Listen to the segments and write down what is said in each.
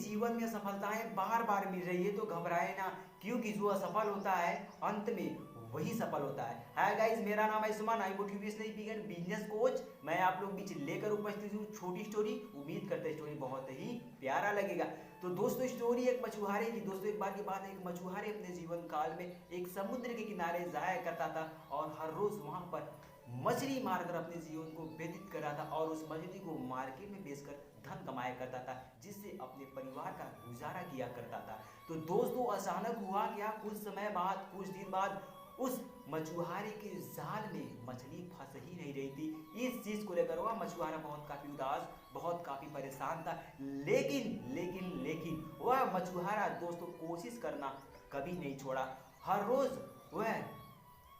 जीवन में सफलताएं बार बार मिल रही है तो घबराए ना, क्योंकि जो असफल होता है अंत में वही सफल होता है। हाय गाइस, मेरा नाम है सुमन, आई मोटिवेशनल स्पीकर बिजनेस कोच। मैं आप लोग बीच लेकर उपस्थित हूँ छोटी स्टोरी। उम्मीद करते स्टोरी बहुत ही प्यारा लगेगा। तो दोस्तों, स्टोरी एक मछुआरे की। दोस्तों, एक बार की बात है, एक मछुआरे अपने जीवन काल में एक समुद्र के किनारे जाया करता था और हर रोज वहां पर मछली मारकर अपने जीवन को व्यतीत कर रहा था और उस मछली को मार्केट में बेचकर धन कमाया करता था, जिससे अपने परिवार का गुजारा किया करता था। तो दोस्तों, अचानक हुआ क्या, कुछ समय बाद, कुछ दिन बाद उस मछुआरे के जाल में मछली फंस ही नहीं रही थी। इस चीज को लेकर वह मछुआरा बहुत काफी उदास, बहुत काफी परेशान था। लेकिन लेकिन लेकिन वह मछुआरा दोस्तों कोशिश करना कभी नहीं छोड़ा। हर रोज वह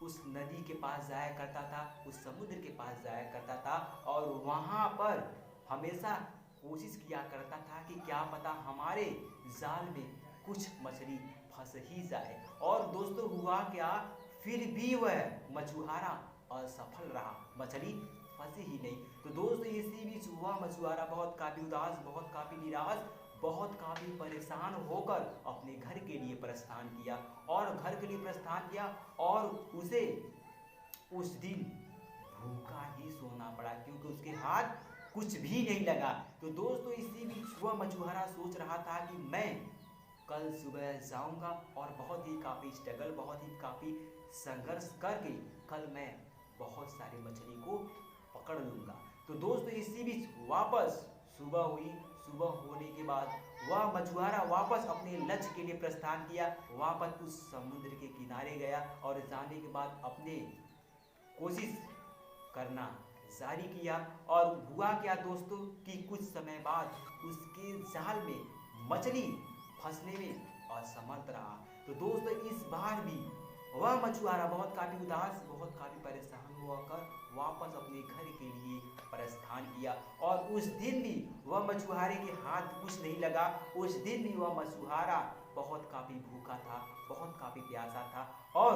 उस नदी के पास जाया करता था, उस समुद्र के पास जाया करता था और वहां पर हमेशा कोशिश किया करता था कि क्या पता हमारे जाल में कुछ मछली फंस ही जाए। और दोस्तों, हुआ क्या, फिर भी वह मछुआरा असफल रहा, मछली फंसी ही नहीं। तो दोस्तों, इसी बीच हुआ मछुआरा बहुत काफी उदास, बहुत काफी निराश, बहुत काफी परेशान होकर अपने घर के लिए प्रस्थान किया और घर के लिए प्रस्थान किया और उसे उस दिन भूखा ही सोना पड़ा, क्योंकि उसके हाथ कुछ भी नहीं लगा। तो दोस्तों, इसी बीच वह मछुआरा सोच रहा था कि मैं कल सुबह जाऊंगा और बहुत ही काफ़ी स्ट्रगल, बहुत ही काफ़ी संघर्ष करके कल मैं बहुत सारी मछली को पकड़ लूंगा। तो दोस्तों, इसी बीच वापस सुबह हुई। सुबह होने के बाद वह मछुआरा वापस अपने लक्ष्य के लिए प्रस्थान किया, वापस उस समुद्र के किनारे गया और जाने के बाद अपने कोशिश करना जारी किया। और हुआ क्या दोस्तों कि कुछ समय बाद उसके जाल में मछली फंसने में असमर्थ रहा। तो दोस्तों, इस बार भी वह मछुआरा बहुत काफी उदास, बहुत काफी परेशान होकर वापस अपने घर के लिए प्रस्थान किया और उस दिन भी वह मछुआरे के हाथ कुछ नहीं लगा। उस दिन भी वह मछुआरा बहुत काफी भूखा था, बहुत काफी प्यासा था और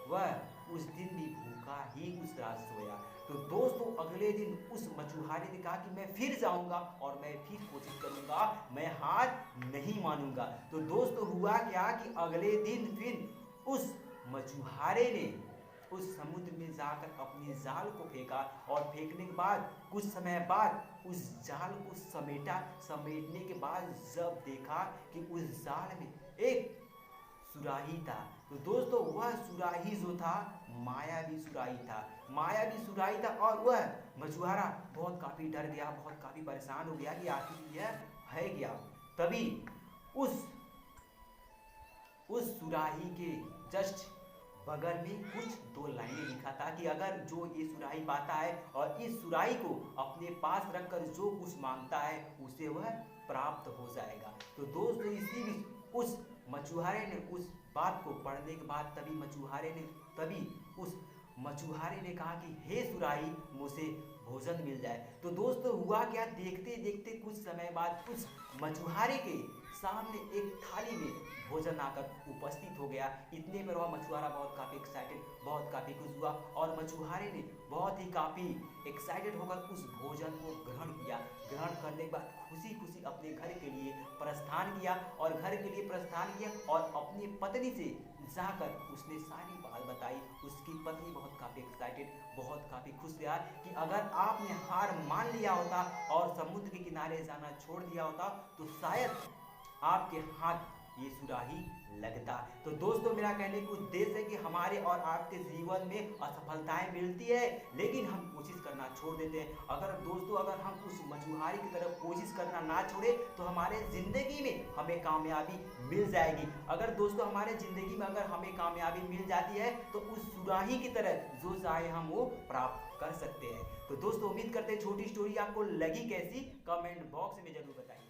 वह उस दिन भी भूखा ही उस रात सोया। तो दोस्तों, अगले दिन उस मछुआरे ने कहा कि मैं फिर जाऊंगा और मैं फिर कोशिश करूंगा, मैं हार नहीं मानूंगा। तो दोस्तों, हुआ क्या कि अगले दिन फिर उस मछुआरे ने उस समुद्र में जाकर अपने जाल को फेंका और फेंकने के बाद कुछ समय बाद उस जाल को समेटने के बाद जब देखा कि उस जाल में एक सुराही था। तो दोस्तों, वह सुराही जो था मायावी सुराही था, मायावी सुराही था और वह मछुआरा बहुत काफी डर गया, बहुत काफी परेशान हो गया कि आखिर यह है क्या। तभी उस सुराही के जस्ट बगल में कुछ दो लाइनें लिखा था कि अगर जो ये सुराही पाता है और इस सुराही को अपने पास रखकर जो कुछ मांगता है उसे वह प्राप्त हो जाएगा। तो दोस्तों, इसी बीच उस मछुआरे ने उस बात को पढ़ने के बाद तभी उस मछुआरे ने कहा कि हे सुराही, मुझे भोजन मिल जाए। तो दोस्तों, हुआ क्या, देखते देखते कुछ समय बाद उस मछुआरे के सामने एक थाली में भोजन आकर उपस्थित हो गया। इतने पर वह मछुआरा बहुत काफ़ी एक्साइटेड, बहुत काफ़ी खुश हुआ और मछुआरे ने बहुत ही काफ़ी एक्साइटेड होकर उस भोजन को ग्रहण किया। ग्रहण करने के बाद खुशी खुशी अपने घर के लिए प्रस्थान किया और घर के लिए प्रस्थान किया और अपनी पत्नी से जाकर उसने सारी बात बताई। उसकी पत्नी बहुत काफ़ी एक्साइटेड, बहुत काफ़ी खुश रहा कि अगर आपने हार मान लिया होता और समुद्र के किनारे जाना छोड़ दिया होता तो शायद आपके हाथ ये सुराही लगता। तो दोस्तों, मेरा कहने का उद्देश्य है कि हमारे और आपके जीवन में असफलताएं मिलती है, लेकिन हम कोशिश करना छोड़ देते हैं। अगर हम उस मछुआरे की तरफ कोशिश करना ना छोड़े तो हमारे जिंदगी में हमें कामयाबी मिल जाएगी। अगर दोस्तों हमारे जिंदगी में अगर हमें कामयाबी मिल जाती है तो उस सुराही की तरह जो चाहे हम वो प्राप्त कर सकते हैं। तो दोस्तों, उम्मीद करते हैं छोटी स्टोरी आपको लगी कैसी, कमेंट बॉक्स में जरूर बताइए।